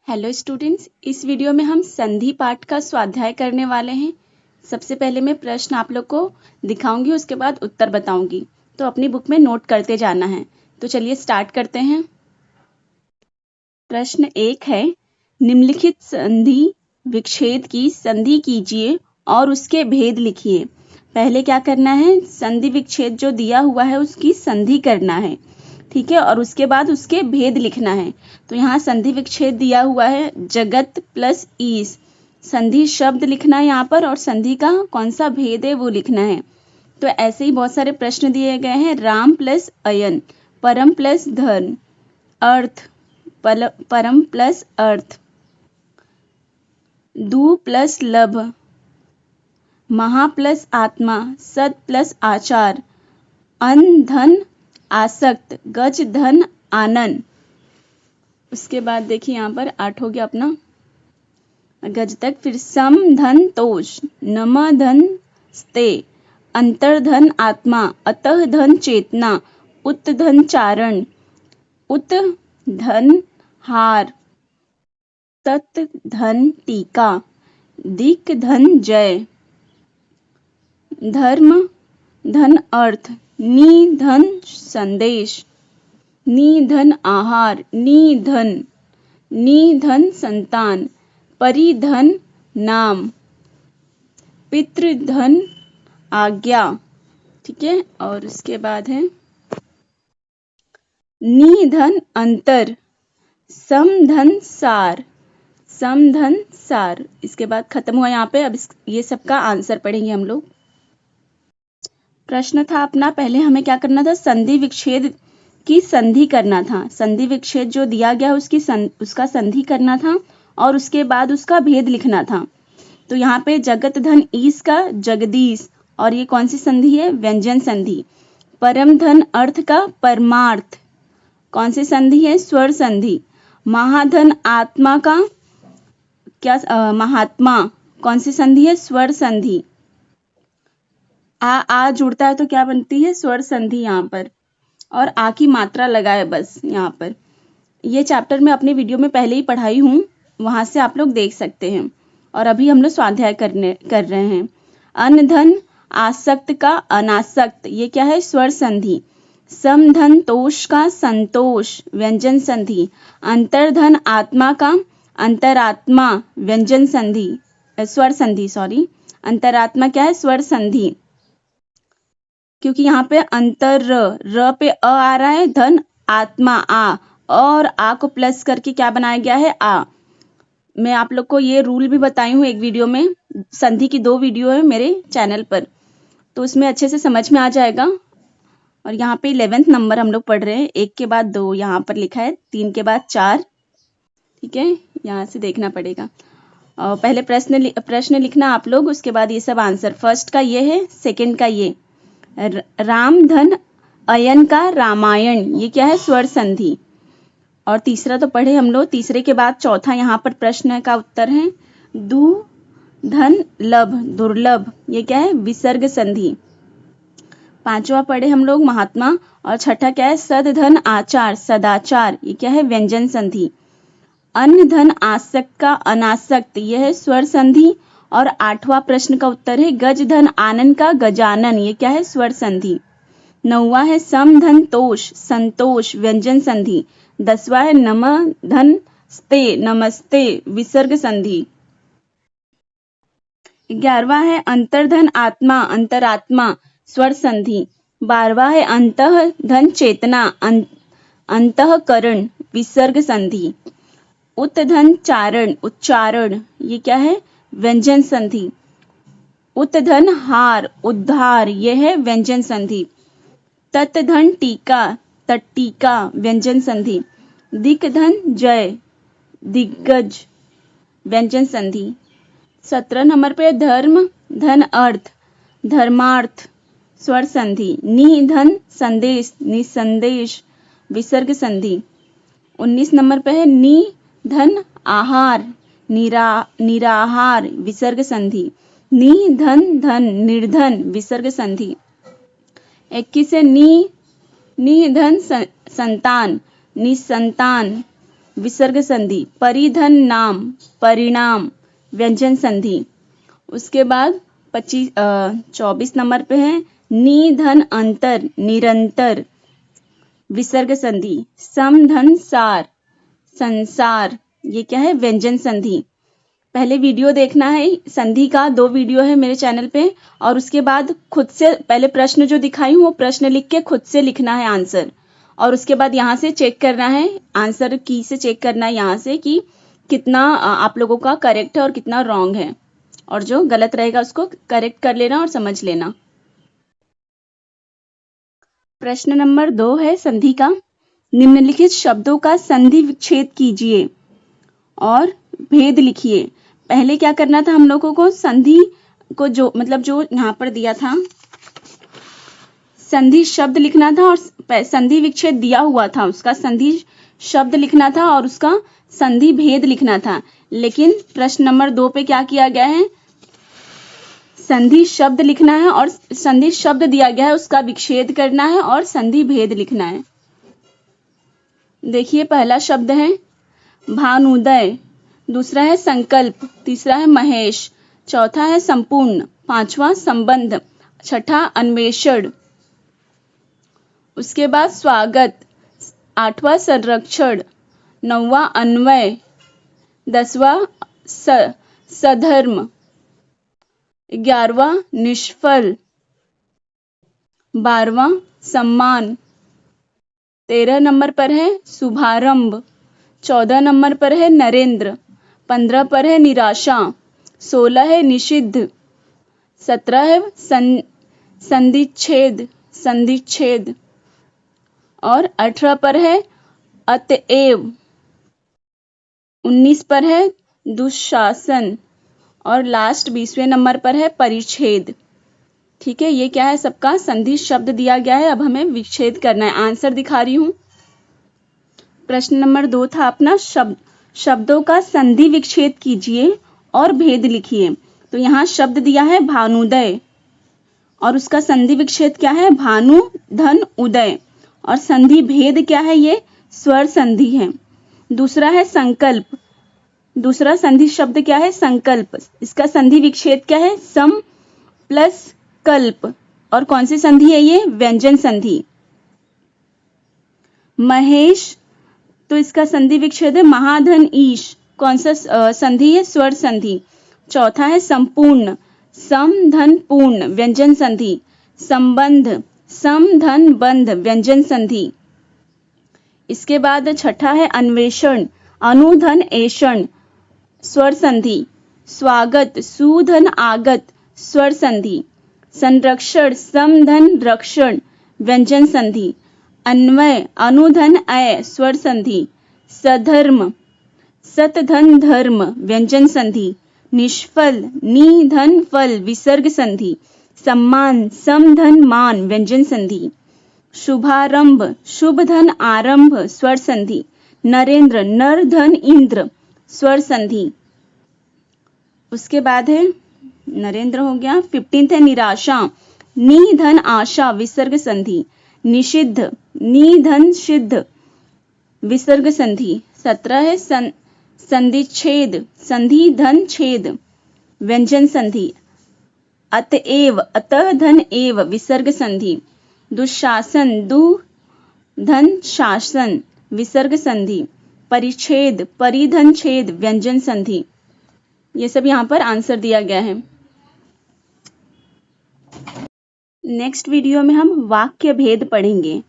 Hello students, इस video में हम संधि पाठ का स्वाध्याय करने वाले हैं। सबसे पहले मैं प्रश्न आप लोग को दिखाऊंगी, उसके बाद उत्तर बताऊंगी, तो अपनी बुक में नोट करते जाना है। तो चलिए स्टार्ट करते हैं। प्रश्न 1 है, निम्नलिखित संधि विच्छेद की संधि कीजिए और उसके भेद लिखिए। पहले क्या करना है, संधि विच्छेद जो दिया हुआ है उसकी संधि करना है, ठीक है, और उसके बाद उसके भेद लिखना है। तो यहाँ संधि विच्छेद दिया हुआ है जगत प्लस ईश, संधि शब्द लिखना है यहाँ पर, और संधि का कौन सा भेद है वो लिखना है। तो ऐसे ही बहुत सारे प्रश्न दिए गए हैं। राम प्लस अयन, परम प्लस धन, अर्थ, परम प्लस अर्थ, दू प्लस लभ, महा प्लस आत्मा, सत प्लस आचार, अन धन आसक्त, गज धन आनंद। उसके बाद देखिए यहाँ पर 8 हो गया अपना गज तक। फिर सम धन तोष, नम धन स्ते, अंतर धन आत्मा, अतः धन चेतना, उत धन चारण, उत धन हार, तत् धन टीका, दिक धन जय, धर्म धन अर्थ, नि धन संदेश, नि धन आहार, नि धन संतान, परिधन नाम, पितृधन आज्ञा, ठीक है। और उसके बाद है नि धन अंतर, समधन सार, समधन सार। इसके बाद खत्म हुआ यहाँ पे। अब ये सबका आंसर पढ़ेंगे हम लोग। प्रश्न था अपना, पहले हमें क्या करना था, संधि विच्छेद की संधि करना था। संधि विच्छेद जो दिया गया उसका संधि करना था और उसके बाद उसका भेद लिखना था। तो यहाँ पे जगत धन ईश का जगदीश, और ये कौन सी संधि है, व्यंजन संधि। परम धन अर्थ का परमार्थ, कौन सी संधि है, स्वर संधि। महाधन आत्मा का क्या, महात्मा, कौन सी संधि है, स्वर संधि। आ जुड़ता है तो क्या बनती है, स्वर संधि यहाँ पर, और आ की मात्रा लगाए बस यहाँ पर। ये चैप्टर मैं अपने वीडियो में पहले ही पढ़ाई हूँ, वहां से आप लोग देख सकते हैं। और अभी हम लोग स्वाध्याय कर रहे हैं। अन धन आसक्त का अनासक्त, ये क्या है, स्वर संधि। समधन तोष का संतोष, व्यंजन संधि। अंतर्धन आत्मा का अंतरात्मा, व्यंजन संधि, स्वर संधि, सॉरी। अंतरात्मा क्या है, स्वर संधि, क्योंकि यहाँ पे अंतर र पे अ आ रहा है, धन आत्मा आ, और आ को प्लस करके क्या बनाया गया है, आ। मैं आप लोग को ये रूल भी बताई हूँ एक वीडियो में, संधि की 2 वीडियो है मेरे चैनल पर, तो उसमें अच्छे से समझ में आ जाएगा। और यहाँ पे 11th नंबर हम लोग पढ़ रहे हैं, 1 के बाद 2 यहाँ पर लिखा है, 3 के बाद 4, ठीक है, यहाँ से देखना पड़ेगा। और पहले प्रश्न लिखना आप लोग, उसके बाद ये सब आंसर। फर्स्ट का ये है, सेकेंड का ये, राम धन अयन का रामायण, ये क्या है, स्वर संधि। और तीसरा तो पढ़े हम लोग, तीसरे के बाद चौथा यहाँ पर प्रश्न का उत्तर है, दू धन लभ, दुर्लभ, ये क्या है, विसर्ग संधि। पांचवा पढ़े हम लोग, महात्मा। और छठा क्या है, सद धन आचार, सदाचार, ये क्या है, व्यंजन संधि। अन्न धन आसक्त का अनासक्त, यह है स्वर संधि। और 8वां प्रश्न का उत्तर है, गज धन आनंद का गजानन, ये क्या है, स्वर संधि। 9वां है सम धन तोष, संतोष, व्यंजन संधि। 10वां है नम धन स्ते, नमस्ते, विसर्ग संधि। 11वां है अंतर्धन आत्मा, अंतरात्मा, स्वर संधि। 12वां है अंतः धन चेतना, अंतःकरण, विसर्ग संधि। उत धन चारण, उच्चारण, ये क्या है, व्यंजन संधि। उत धन हार, उद्धार, ये है व्यंजन संधि। तत् धन टीका, तट्टीका, व्यंजन संधि। दिक धन जय, दिग्गज, व्यंजन संधि। 17 नंबर पे धर्म धन अर्थ, धर्मार्थ, स्वर संधि। नि धन संदेश, निसंदेश, विसर्ग संधि। 19 नंबर पे है नि धन आहार, निराहार, विसर्ग संधि। नि धन धन, निर्धन, विसर्ग संधि। 21 है नि धन संतान, निसंतान, विसर्ग संधि। परिधन नाम, परिणाम, व्यंजन संधि। उसके बाद 24 नंबर पे है निधन अंतर, निरंतर, विसर्ग संधि। समधन सार, संसार, ये क्या है? व्यंजन संधि। पहले वीडियो देखना है संधि का, 2 वीडियो है मेरे चैनल पे, और उसके बाद खुद से पहले प्रश्न जो दिखाई हूँ वो प्रश्न लिख के खुद से लिखना है आंसर, और उसके बाद यहाँ से चेक करना है, आंसर की से चेक करना है यहाँ से कि कितना आप लोगों का करेक्ट है और कितना रॉन्ग है, और जो गलत रहेगा उसको करेक्ट कर लेना और समझ लेना। प्रश्न नंबर 2 है संधि का। निम्नलिखित शब्दों का संधि विच्छेद कीजिए और भेद लिखिए। पहले क्या करना था हम लोगों को? संधि को जो यहाँ पर दिया था, संधि शब्द लिखना था और संधि विच्छेद दिया हुआ था, उसका संधि शब्द लिखना था और उसका संधि भेद लिखना था। लेकिन प्रश्न नंबर 2 पे क्या किया गया है? संधि शब्द लिखना है और संधि शब्द दिया गया है उसका विच्छेद करना है और संधि भेद लिखना है। देखिए, पहला शब्द है भानुदय, दूसरा है संकल्प, तीसरा है महेश, चौथा है संपूर्ण, पांचवा संबंध, छठा अन्वेषण, उसके बाद स्वागत, आठवां संरक्षण, नौवां अन्वय, 10वां सधर्म, 11वां निष्फल, 12वां सम्मान, 13 नंबर पर है शुभारंभ, 14 नंबर पर है नरेंद्र, 15 पर है निराशा, 16 है निषिद्ध, 17 है संधिच्छेद, और 18 पर है अतएव, 19 पर है दुशासन, और लास्ट 20वें नंबर पर है परिच्छेद। ठीक है, ये क्या है? सबका संधि शब्द दिया गया है, अब हमें विच्छेद करना है। आंसर दिखा रही हूँ। प्रश्न नंबर 2 था अपना शब्दों का संधि विच्छेद कीजिए और भेद लिखिए। तो यहाँ शब्द दिया है भानुदय और उसका संधि विच्छेद क्या है? भानु धन उदय, और संधि भेद क्या है? ये स्वर संधि है। दूसरा है संकल्प, दूसरा संधि शब्द क्या है? संकल्प, इसका संधि विच्छेद क्या है? सम प्लस कल्प, और कौन सी संधि है ये? व्यंजन संधि। महेश, तो इसका संधि विच्छेद है महाधन ईश, कौन सा संधि है? स्वर संधि। चौथा है संपूर्ण, सम धन पूर्ण, व्यंजन संधि। संबंध, सम धन बंध, व्यंजन संधि। इसके बाद छठा है अन्वेषण, अनुधन ऐषण, स्वर संधि। स्वागत, सुधन आगत, स्वर संधि। संरक्षण, समधन रक्षण, व्यंजन संधि। अन्वय, अनुधन अय, स्वर संधि। सधर्म, सतधन धर्म, व्यंजन संधि। निष्फल, निधन फल, विसर्ग संधि। सम्मान, समधन मान, व्यंजन संधि। शुभारंभ, शुभ धन आरंभ, स्वर संधि। नरेंद्र, नर धन इंद्र, स्वर संधि। उसके बाद है नरेंद्र हो गया। 15 है निराशा, नि धन आशा, विसर्ग संधि। निषिद्ध, नि धन सिद्ध, विसर्ग संधि। 17 है संधिच्छेद, संधि धन छेद, व्यंजन संधि। अतएव, अतः धन एव, विसर्ग संधि। दुशासन, दु धन शासन, विसर्ग संधि। परिच्छेद, परिधन छेद, व्यंजन संधि। ये सब यहाँ पर आंसर दिया गया है। नेक्स्ट वीडियो में हम वाक्य भेद पढ़ेंगे।